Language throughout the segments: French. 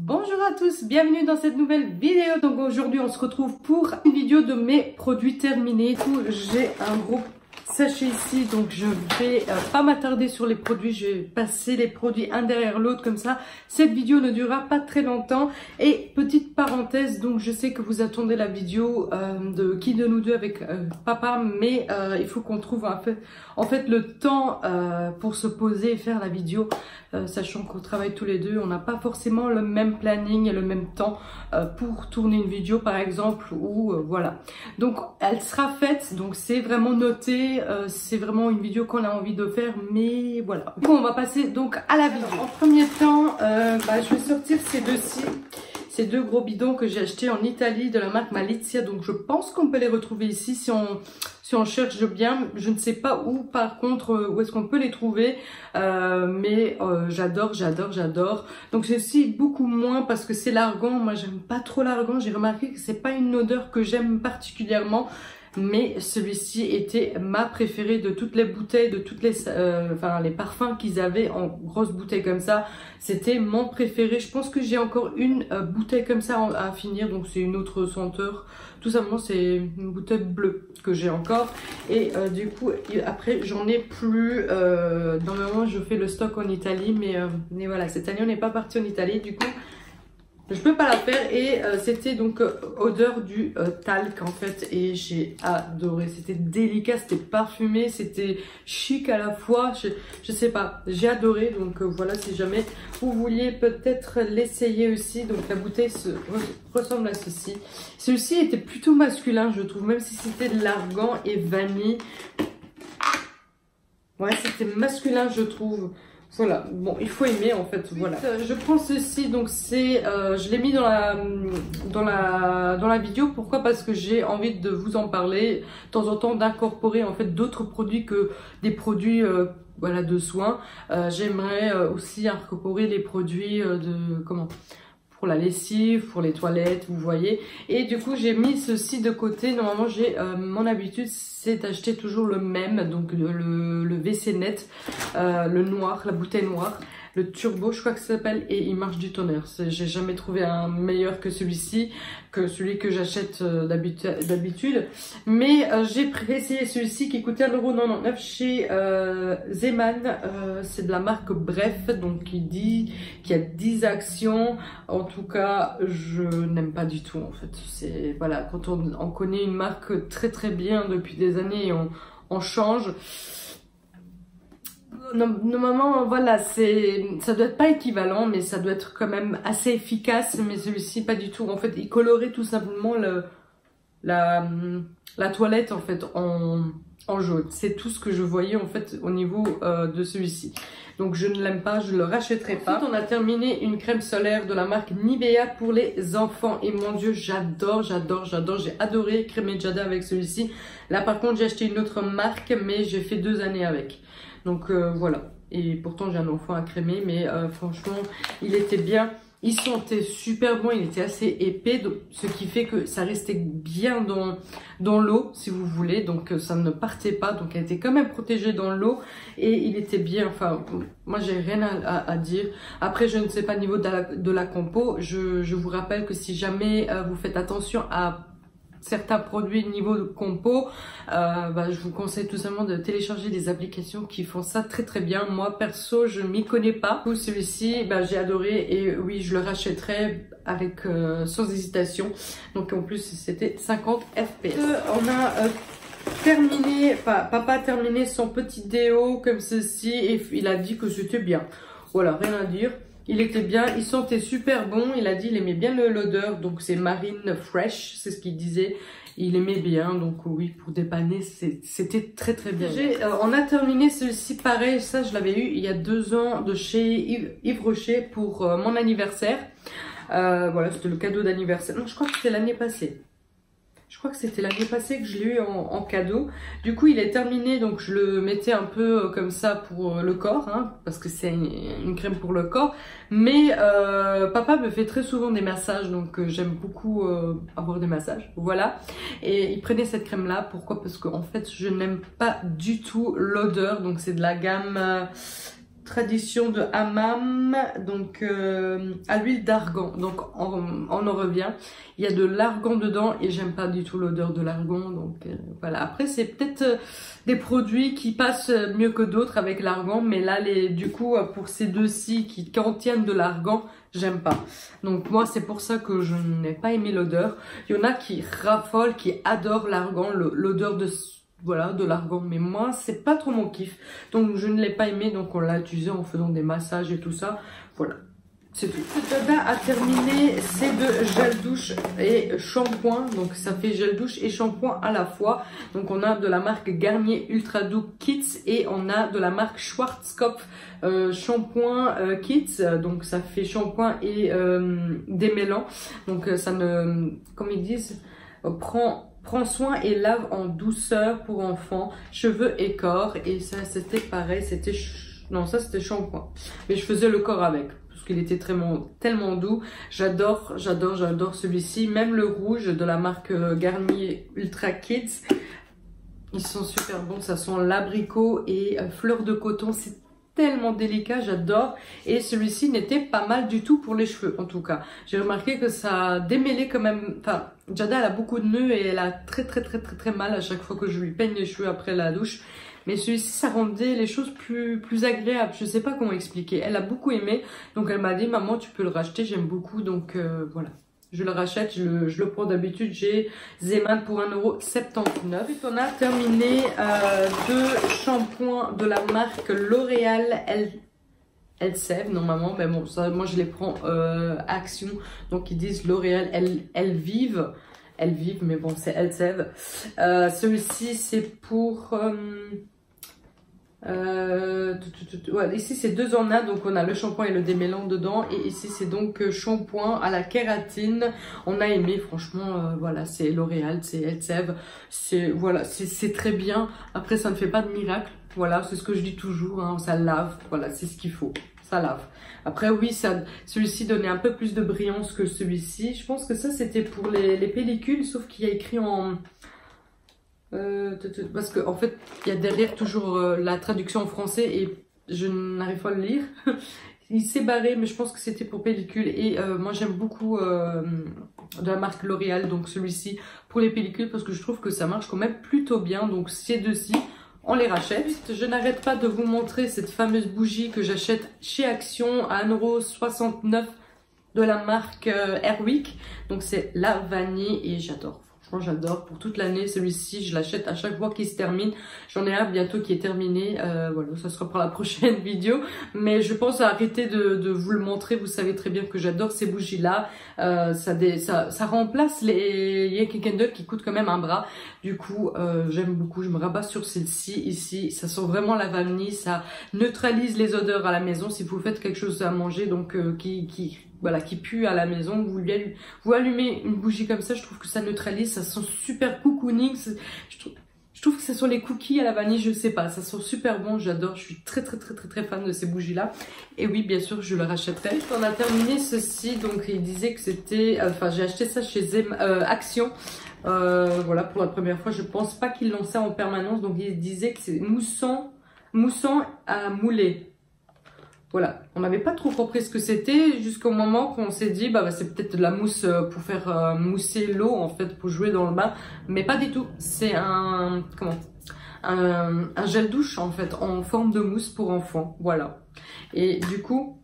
Bonjour à tous, bienvenue dans cette nouvelle vidéo. Donc aujourd'hui on se retrouve pour une vidéo de mes produits terminés. J'ai un gros sachet ici, donc je vais pas m'attarder sur les produits, je vais passer les produits un derrière l'autre comme ça. Cette vidéo ne durera pas très longtemps. Et petite parenthèse, donc je sais que vous attendez la vidéo de qui de nous deux avec papa, mais il faut qu'on trouve en fait le temps pour se poser et faire la vidéo, sachant qu'on travaille tous les deux, on n'a pas forcément le même planning et le même temps pour tourner une vidéo par exemple, ou voilà. Donc elle sera faite, donc c'est vraiment noté. C'est vraiment une vidéo qu'on a envie de faire, mais voilà. Du coup, on va passer donc à la vidéo. En premier temps, je vais sortir ces deux gros bidons que j'ai achetés en Italie de la marque Malizia. Donc je pense qu'on peut les retrouver ici si on cherche bien. Je ne sais pas où, par contre, où est-ce qu'on peut les trouver. Mais j'adore. Donc c'est aussi beaucoup moins parce que c'est l'argan. Moi, j'aime pas trop l'argan. J'ai remarqué que c'est pas une odeur que j'aime particulièrement. Mais celui-ci était ma préférée de toutes les bouteilles, de toutes les parfums qu'ils avaient en grosses bouteilles comme ça. C'était mon préféré. Je pense que j'ai encore une bouteille comme ça à finir. Donc c'est une autre senteur. Tout simplement c'est une bouteille bleue que j'ai encore. Et du coup après j'en ai plus. Normalement je fais le stock en Italie. Mais voilà, cette année on n'est pas parti en Italie. Du coup je peux pas la faire. Et c'était donc odeur du talc en fait, et j'ai adoré. C'était délicat, c'était parfumé, c'était chic à la fois. Je sais pas, j'ai adoré. Donc voilà, si jamais vous vouliez peut-être l'essayer aussi. Donc la bouteille ressemble à ceci. Celui-ci était plutôt masculin je trouve, même si c'était de l'argan et vanille. Ouais, c'était masculin je trouve. Voilà, bon, il faut aimer en fait, voilà. Je prends ceci, donc c'est, je l'ai mis dans la vidéo. Pourquoi? Parce que j'ai envie de vous en parler, de temps en temps d'incorporer en fait d'autres produits que des produits voilà, de soins. J'aimerais aussi incorporer les produits pour la lessive, pour les toilettes, vous voyez. Et du coup, j'ai mis ceci de côté. Normalement, j'ai mon habitude, c'est d'acheter toujours le même, donc le WC Net, le noir, la bouteille noire, le turbo, je crois que ça s'appelle, et il marche du tonnerre. J'ai jamais trouvé un meilleur que celui-ci, que celui que j'achète d'habitude. Mais j'ai essayé celui-ci qui coûtait 1,99 € chez Zeman. C'est de la marque Bref, donc il dit qu'il y a 10 actions. En tout cas, je n'aime pas du tout en fait. C'est voilà, quand on connaît une marque très bien depuis des années et on change. Normalement, voilà, ça doit être pas équivalent, mais ça doit être quand même assez efficace. Mais celui-ci, pas du tout. En fait, il colorait tout simplement la toilette en fait en jaune. C'est tout ce que je voyais en fait au niveau de celui-ci. Donc je ne l'aime pas, je le rachèterai pas. Ensuite, on a terminé une crème solaire de la marque Nivea pour les enfants. Et mon dieu, j'adore. J'ai adoré crémer Jada avec celui-ci. Là par contre, j'ai acheté une autre marque, mais j'ai fait 2 années avec. Donc voilà. Et pourtant j'ai un enfant à crémer, mais franchement, il était bien. Il sentait super bon, il était assez épais, donc, ce qui fait que ça restait bien dans l'eau, si vous voulez. Donc ça ne partait pas, donc elle était quand même protégée dans l'eau. Et il était bien, enfin, moi j'ai rien à dire. Après, je ne sais pas, niveau de la compo, je vous rappelle que si jamais vous faites attention à certains produits niveau de compo, je vous conseille tout simplement de télécharger des applications qui font ça très bien. Moi perso, je m'y connais pas. Pour celui-ci, j'ai adoré et oui, je le rachèterai avec sans hésitation. Donc en plus, c'était 50 fps. On a terminé, papa a terminé son petit déo comme ceci et il a dit que c'était bien. Voilà, rien à dire. Il était bien, il sentait super bon. Il a dit il aimait bien l'odeur, donc c'est Marine Fresh, c'est ce qu'il disait. Il aimait bien, donc oui, pour dépanner, c'était très bien. On a terminé celui-ci, pareil, ça je l'avais eu il y a 2 ans de chez Yves Rocher pour mon anniversaire. Voilà, c'était le cadeau d'anniversaire. Non, je crois que c'était l'année passée. Je crois que c'était l'année passée que je l'ai eu en cadeau. Du coup, il est terminé, donc je le mettais un peu comme ça pour le corps, hein, parce que c'est une crème pour le corps. Mais papa me fait très souvent des massages, donc j'aime beaucoup avoir des massages. Voilà. Et il prenait cette crème-là. Pourquoi? Parce qu'en fait, je n'aime pas du tout l'odeur. Donc c'est de la gamme tradition de hammam, donc à l'huile d'argan. Donc on en revient. Il y a de l'argan dedans et j'aime pas du tout l'odeur de l'argan. Donc voilà. Après c'est peut-être des produits qui passent mieux que d'autres avec l'argan, mais là du coup pour ces deux-ci qui contiennent de l'argan, j'aime pas. Donc moi c'est pour ça que je n'ai pas aimé l'odeur. Il y en a qui raffolent, qui adorent l'argan, l'odeur de voilà, de l'argan, mais moi c'est pas trop mon kiff, donc je ne l'ai pas aimé, donc on l'a utilisé en faisant des massages et tout ça, voilà, c'est tout. Dada a terminé ses deux gel douche et shampoing, donc ça fait gel douche et shampoing à la fois. Donc on a de la marque Garnier Ultra Doux Kids et on a de la marque Schwarzkopf shampoing Kids, donc ça fait shampoing et démêlant, donc ça ne, comme ils disent, prends soin et lave en douceur pour enfants, cheveux et corps. Et ça c'était pareil, c'était non, ça c'était shampoing, mais je faisais le corps avec parce qu'il était tellement doux. J'adore celui-ci. Même le rouge de la marque Garnier Ultra Kids, ils sont super bons. Ça sent l'abricot et fleur de coton. C'est tellement délicat, j'adore. Et celui-ci n'était pas mal du tout pour les cheveux, en tout cas. J'ai remarqué que ça démêlait quand même. Enfin, Jada elle a beaucoup de nœuds et elle a très mal à chaque fois que je lui peigne les cheveux après la douche. Mais celui-ci, ça rendait les choses plus agréables. Je sais pas comment expliquer. Elle a beaucoup aimé, donc elle m'a dit maman tu peux le racheter, j'aime beaucoup, donc voilà. Je le rachète, je le prends d'habitude, j'ai Zeman pour 1,79 €. Ensuite, on a terminé deux shampoings de la marque L'Oréal Elseve, normalement, mais bon, ça, moi je les prends Action, donc ils disent L'Oréal Elvive, mais bon, c'est Elseve. Celui-ci, c'est pour... ouais, ici c'est 2 en 1, donc on a le shampoing et le démêlant dedans, et ici c'est donc shampoing à la kératine. On a aimé, franchement, voilà, c'est L'Oréal, c'est Elseve, voilà, c'est très bien. Après ça ne fait pas de miracle, voilà, c'est ce que je dis toujours, hein, ça lave, voilà, c'est ce qu'il faut, ça lave. Après oui, celui-ci donnait un peu plus de brillance que celui-ci. Je pense que ça c'était pour les pellicules, sauf qu'il y a écrit en... parce que en fait il y a derrière toujours la traduction en français et je n'arrive pas à le lire. Il s'est barré, mais je pense que c'était pour pellicule. Et moi j'aime beaucoup de la marque L'Oréal, donc celui-ci pour les pellicules, parce que je trouve que ça marche quand même plutôt bien. Donc ces deux-ci on les rachète. Je n'arrête pas de vous montrer cette fameuse bougie que j'achète chez Action à 1,69 € de la marque Airwick. Donc c'est la vanille et j'adore. Franchement, j'adore pour toute l'année. Celui-ci, je l'achète à chaque fois qu'il se termine. J'en ai un bientôt qui est terminé. Voilà, ça sera pour la prochaine vidéo. Mais je pense arrêter de vous le montrer. Vous savez très bien que j'adore ces bougies-là. Ça remplace les Yankee Candle qui coûtent quand même un bras. Du coup, j'aime beaucoup. Je me rabats sur celle-ci ici. Ça sent vraiment la vanille. Ça neutralise les odeurs à la maison. Si vous faites quelque chose à manger, donc voilà, qui pue à la maison, vous allumez une bougie comme ça, je trouve que ça neutralise, ça sent super cocooning. Je trouve que ça sent les cookies à la vanille, je sais pas, ça sent super bon, j'adore, je suis très fan de ces bougies là. Et oui, bien sûr, je le rachèterai. On a terminé ceci, donc il disait que c'était, enfin j'ai acheté ça chez Action. Voilà, pour la première fois, je pense pas qu'ils lancent ça en permanence, donc il disait que c'est moussant à mouler. Voilà, on n'avait pas trop compris ce que c'était jusqu'au moment qu'on s'est dit bah c'est peut-être de la mousse pour faire mousser l'eau en fait pour jouer dans le bain, mais pas du tout. C'est un gel douche en fait en forme de mousse pour enfants, voilà. Et du coup,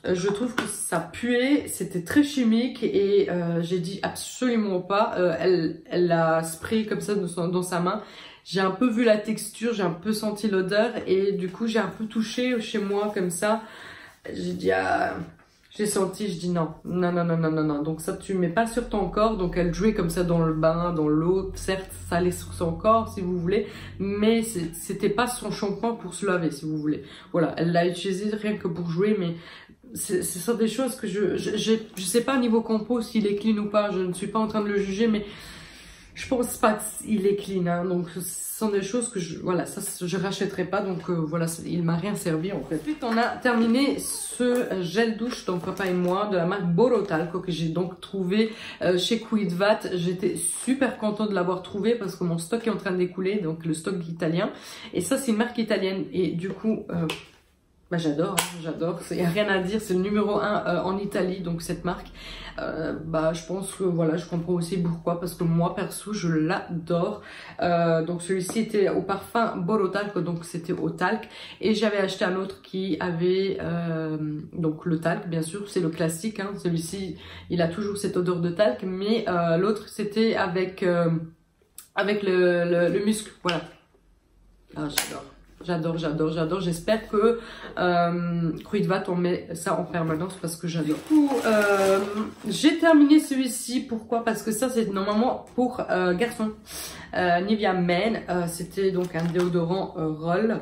je trouve que ça puait, c'était très chimique et j'ai dit absolument pas. Elle l'a sprayé comme ça dans sa main. J'ai un peu vu la texture, j'ai un peu senti l'odeur et du coup j'ai un peu touché chez moi comme ça. J'ai dit j'ai senti, je dis non. Donc ça tu mets pas sur ton corps. Donc elle jouait comme ça dans le bain, dans l'eau. Certes ça allait sur son corps si vous voulez, mais c'était pas son shampoing pour se laver si vous voulez. Voilà, elle l'a utilisé rien que pour jouer, mais ce sont des choses que je sais pas au niveau compo s'il est clean ou pas. Je ne suis pas en train de le juger, mais je pense pas qu'il est clean, hein. Donc ce sont des choses que voilà, ça je rachèterai pas, donc voilà, il m'a rien servi en fait. Ensuite on a terminé ce gel douche, donc papa et moi, de la marque Borotalco, que j'ai donc trouvé chez Quidvat. J'étais super contente de l'avoir trouvé parce que mon stock est en train d'écouler, donc le stock italien, et ça c'est une marque italienne, et du coup Bah, j'adore, hein, j'adore, il n'y a rien à dire, c'est le numéro 1 en Italie, donc cette marque. Bah, je pense que voilà, je comprends aussi pourquoi, parce que moi perso je l'adore. Donc celui-ci était au parfum Bolo Talc, donc c'était au talc, et j'avais acheté un autre qui avait donc le talc, bien sûr, c'est le classique, hein. Celui-ci il a toujours cette odeur de talc, mais l'autre c'était avec le musc, voilà. Ah, j'adore. J'adore, j'adore, j'adore. J'espère que Kruidvat on met ça en permanence parce que j'adore. Du coup, j'ai terminé celui-ci. Pourquoi? Parce que ça, c'est normalement pour garçon. Nivea Men. C'était donc un déodorant roll.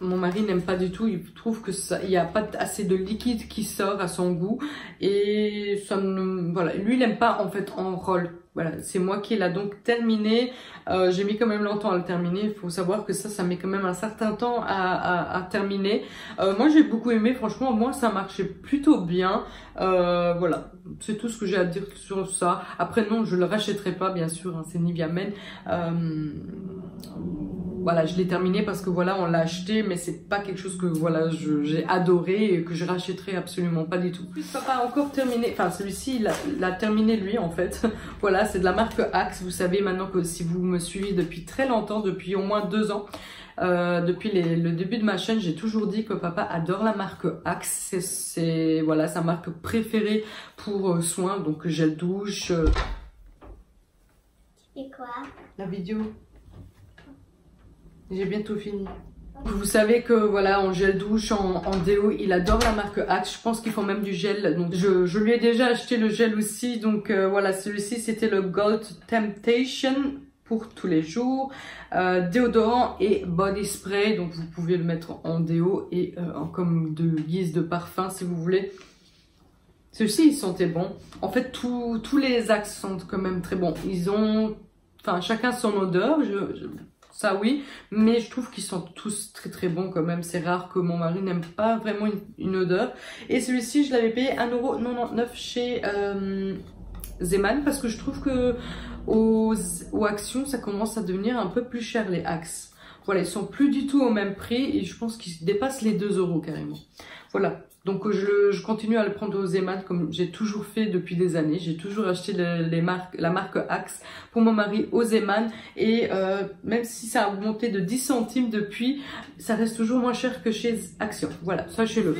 Mon mari n'aime pas du tout. Il trouve que ça, il n'y a pas assez de liquide qui sort à son goût. Et ça me, voilà. Lui, il n'aime pas en fait en roll. Voilà, c'est moi qui l'a donc terminé. J'ai mis quand même longtemps à le terminer. Il faut savoir que ça met quand même un certain temps à terminer. Moi, j'ai beaucoup aimé. Franchement, moi, ça marchait plutôt bien. Voilà, c'est tout ce que j'ai à dire sur ça. Après, non, je le rachèterai pas, bien sûr. Hein, c'est Nivea Men. Voilà, je l'ai terminé parce que voilà, on l'a acheté, mais c'est pas quelque chose que voilà, j'ai adoré et que je rachèterai absolument pas du tout. Puis papa a encore terminé, enfin celui-ci il l'a terminé lui en fait. Voilà, c'est de la marque Axe. Vous savez maintenant que si vous me suivez depuis très longtemps, depuis au moins 2 ans, depuis le début de ma chaîne, j'ai toujours dit que papa adore la marque Axe. C'est voilà sa marque préférée pour soins, donc gel douche. Tu fais quoi? La vidéo. J'ai bientôt fini. Vous savez que voilà, en gel douche, en déo, il adore la marque Axe. Je pense qu'ils font même du gel. Donc je lui ai déjà acheté le gel aussi. Donc voilà, celui-ci c'était le Gold Temptation pour tous les jours. Déodorant et body spray. Donc vous pouvez le mettre en déo et comme de guise de parfum si vous voulez. Ceux-ci ils sentaient bon. En fait tous les Axe sentent quand même très bon. Ils ont, enfin chacun son odeur. Ça oui, mais je trouve qu'ils sont tous très très bons quand même. C'est rare que mon mari n'aime pas vraiment une odeur. Et celui-ci, je l'avais payé 1,99 € chez Zeman parce que je trouve que aux Action, ça commence à devenir un peu plus cher les Axe. Voilà, ils sont plus du tout au même prix et je pense qu'ils dépassent les 2 € carrément. Voilà. Donc je continue à le prendre au Zeman comme j'ai toujours fait depuis des années. J'ai toujours acheté la marque Axe pour mon mari au Zeman. Et même si ça a augmenté de 10 centimes depuis, ça reste toujours moins cher que chez Action. Voilà, sachez-le.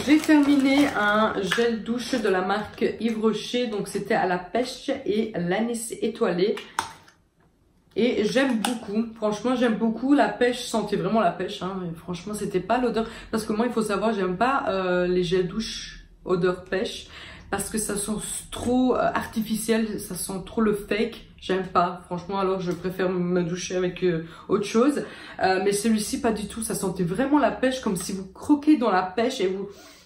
J'ai terminé un gel douche de la marque Yves Rocher. Donc c'était à la pêche et l'anis étoilé. Et j'aime beaucoup, franchement j'aime beaucoup la pêche, sentait vraiment la pêche, hein, mais franchement c'était pas l'odeur, parce que moi il faut savoir j'aime pas les gels douche odeur pêche, parce que ça sent trop artificiel, ça sent trop le fake, j'aime pas, franchement alors je préfère me doucher avec autre chose, mais celui-ci pas du tout, ça sentait vraiment la pêche, comme si vous croquez dans la pêche et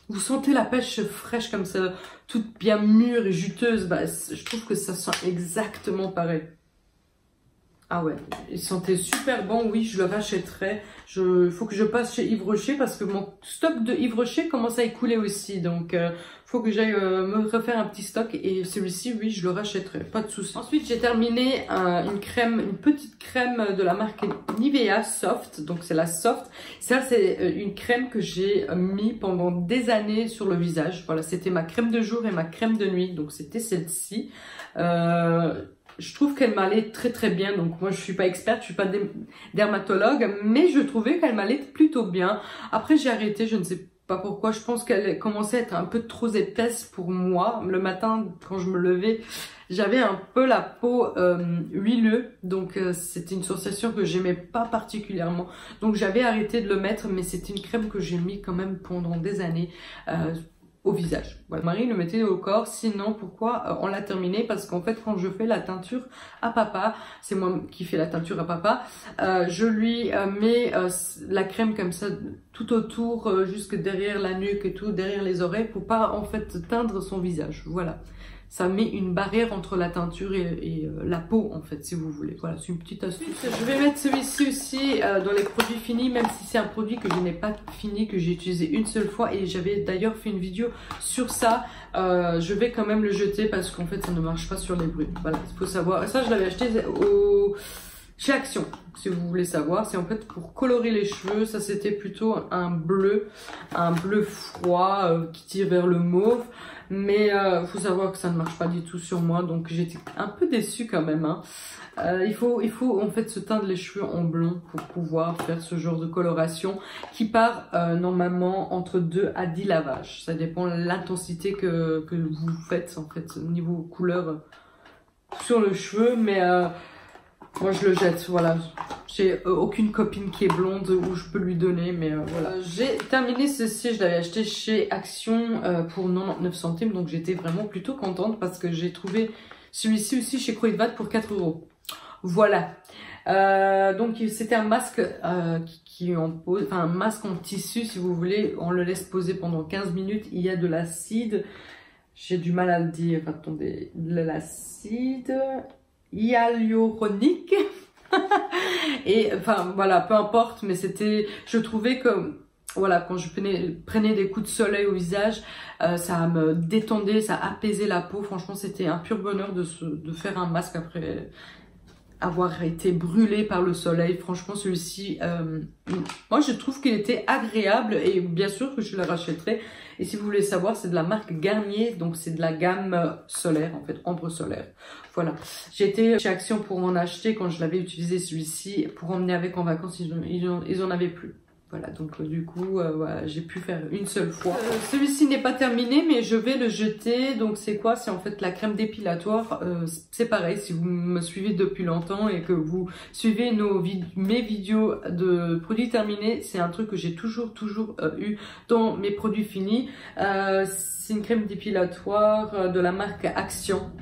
vous sentez la pêche fraîche comme ça, toute bien mûre et juteuse, bah, je trouve que ça sent exactement pareil. Ah ouais, il sentait super bon, oui, je le rachèterai. Il faut que je passe chez Yves Rocher parce que mon stock de Yves Rocher commence à écouler aussi. Donc, faut que j'aille me refaire un petit stock et celui-ci, oui, je le rachèterai, pas de souci. Ensuite, j'ai terminé une petite crème de la marque Nivea Soft. Donc, c'est la Soft. Ça, c'est une crème que j'ai mis pendant des années sur le visage. Voilà, c'était ma crème de jour et ma crème de nuit. Donc, c'était celle-ci. Je trouve qu'elle m'allait très très bien, donc moi je suis pas experte, je suis pas dermatologue, mais je trouvais qu'elle m'allait plutôt bien. Après j'ai arrêté, je ne sais pas pourquoi, je pense qu'elle commençait à être un peu trop épaisse pour moi. Le matin quand je me levais, j'avais un peu la peau huileuse, donc c'était une sensation que j'aimais pas particulièrement. Donc j'avais arrêté de le mettre, mais c'était une crème que j'ai mis quand même pendant des années. Au visage. Voilà. Marie le mettait au corps, sinon pourquoi on l'a terminé? Parce qu'en fait quand je fais la teinture à papa, c'est moi qui fais la teinture à papa, je lui mets la crème comme ça tout autour, jusque derrière la nuque et tout, derrière les oreilles, pour pas en fait teindre son visage. Voilà. Ça met une barrière entre la teinture et la peau en fait si vous voulez. Voilà, c'est une petite astuce. Je vais mettre celui-ci aussi dans les produits finis, même si c'est un produit que je n'ai pas fini, que j'ai utilisé une seule fois et j'avais d'ailleurs fait une vidéo sur ça. Je vais quand même le jeter parce qu'en fait ça ne marche pas sur les bruits. Voilà, il faut savoir. Ça je l'avais acheté chez Action, si vous voulez savoir. C'est en fait pour colorer les cheveux. Ça, c'était plutôt un bleu froid qui tire vers le mauve. Mais faut savoir que ça ne marche pas du tout sur moi, donc j'étais un peu déçue quand même. Hein. Il faut en fait se teindre les cheveux en blond pour pouvoir faire ce genre de coloration qui part normalement entre 2 à 10 lavages. Ça dépend de l'intensité que vous faites en fait niveau couleur sur le cheveu, mais moi je le jette, voilà. J'ai aucune copine qui est blonde où je peux lui donner, mais voilà. J'ai terminé ceci, je l'avais acheté chez Action pour 99 centimes, donc j'étais vraiment plutôt contente parce que j'ai trouvé celui-ci aussi chez Kruidvat pour 4 €. Voilà. Donc c'était un masque un masque en tissu si vous voulez. On le laisse poser pendant 15 minutes. Il y a de l'acide. J'ai du mal à le dire. Attendez, de l'acide hyaluronique. Et enfin voilà, peu importe. Mais c'était, je trouvais que voilà, quand je prenais des coups de soleil au visage, ça me détendait, ça apaisait la peau. Franchement, c'était un pur bonheur de faire un masque après avoir été brûlé par le soleil. Franchement, celui-ci, moi je trouve qu'il était agréable et bien sûr que je le rachèterai. Et si vous voulez savoir, c'est de la marque Garnier, donc c'est de la gamme solaire, en fait, ambre solaire. Voilà. J'ai été chez Action pour en acheter quand je l'avais utilisé celui-ci pour emmener avec en vacances, ils en avaient plus. Voilà, donc du coup, voilà, j'ai pu faire une seule fois. Celui-ci n'est pas terminé, mais je vais le jeter. Donc c'est quoi? C'est en fait la crème dépilatoire. C'est pareil, si vous me suivez depuis longtemps et que vous suivez mes vidéos de produits terminés, c'est un truc que j'ai toujours eu dans mes produits finis. C'est une crème dépilatoire de la marque Action.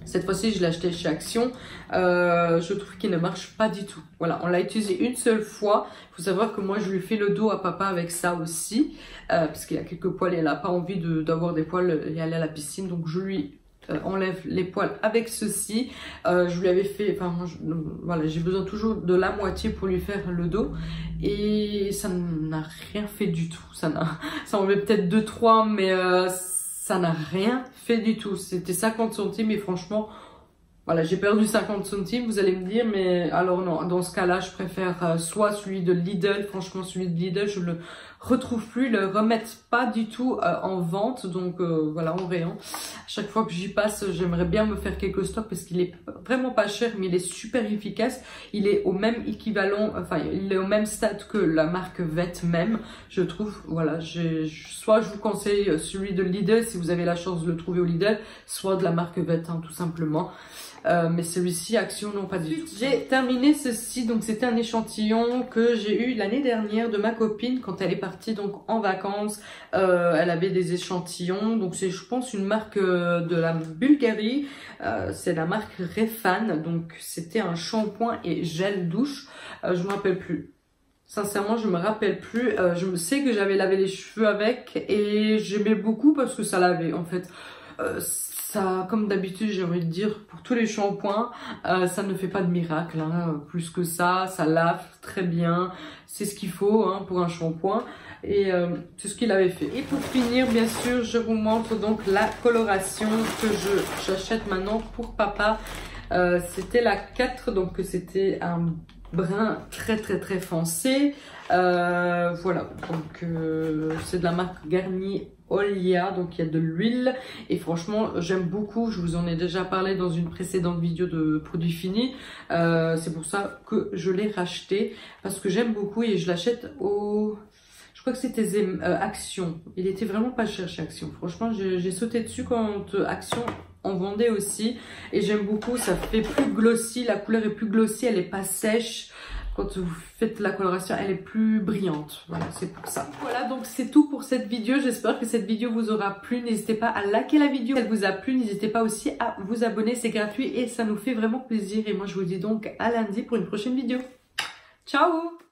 Cette fois-ci, je l'ai acheté chez Action. Je trouve qu'il ne marche pas du tout. Voilà, on l'a utilisé une seule fois. Il faut savoir que moi, je lui fais le dos à papa avec ça aussi. Parce qu'il a quelques poils et elle n'a pas envie d'avoir des poils et aller à la piscine. Donc, je lui enlève les poils avec ceci. Je lui avais fait... Enfin, voilà, j'ai besoin toujours de la moitié pour lui faire le dos. Et ça n'a rien fait du tout. Ça enlève peut-être 2-3, mais... ça n'a rien fait du tout. C'était 50 centimes et franchement, voilà, j'ai perdu 50 centimes, vous allez me dire, mais alors non, dans ce cas-là, je préfère soit celui de Lidl. Franchement, celui de Lidl, je le retrouve plus, ils le remettent pas du tout en vente, donc voilà, en rayon. À chaque fois que j'y passe, j'aimerais bien me faire quelques stocks parce qu'il est vraiment pas cher, mais il est super efficace. Il est au même équivalent, enfin, il est au même stade que la marque Vet même, je trouve. Voilà, soit je vous conseille celui de Lidl si vous avez la chance de le trouver au Lidl, soit de la marque Vet, hein, tout simplement. Mais celui-ci, Action, non pas du tout. J'ai terminé ceci, donc c'était un échantillon que j'ai eu l'année dernière de ma copine quand elle est partie donc en vacances. Elle avait des échantillons, donc c'est je pense une marque de la Bulgarie, c'est la marque Refan, donc c'était un shampoing et gel douche, je me rappelle plus. Sincèrement, je me rappelle plus. Je sais que j'avais lavé les cheveux avec et j'aimais beaucoup parce que ça lavait en fait. Ça, comme d'habitude, j'ai envie de dire, pour tous les shampoings, ça ne fait pas de miracle, hein, plus que ça lave très bien, c'est ce qu'il faut hein, pour un shampoing, et c'est ce qu'il avait fait. Et pour finir, bien sûr, je vous montre donc la coloration que j'achète maintenant pour papa. C'était la 4, donc c'était un brun très foncé. Voilà, donc c'est de la marque Garnier Olia, donc il y a de l'huile et franchement j'aime beaucoup, je vous en ai déjà parlé dans une précédente vidéo de produits finis, c'est pour ça que je l'ai racheté parce que j'aime beaucoup et je l'achète au... Je crois que c'était Action, il était vraiment pas cher chez Action, franchement j'ai sauté dessus quand Action en vendait aussi et j'aime beaucoup, ça fait plus glossy, la couleur est plus glossy, elle est pas sèche. Quand vous faites la coloration, elle est plus brillante. Voilà, c'est pour ça. Voilà, donc c'est tout pour cette vidéo. J'espère que cette vidéo vous aura plu. N'hésitez pas à liker la vidéo si elle vous a plu. N'hésitez pas aussi à vous abonner. C'est gratuit et ça nous fait vraiment plaisir. Et moi, je vous dis donc à lundi pour une prochaine vidéo. Ciao!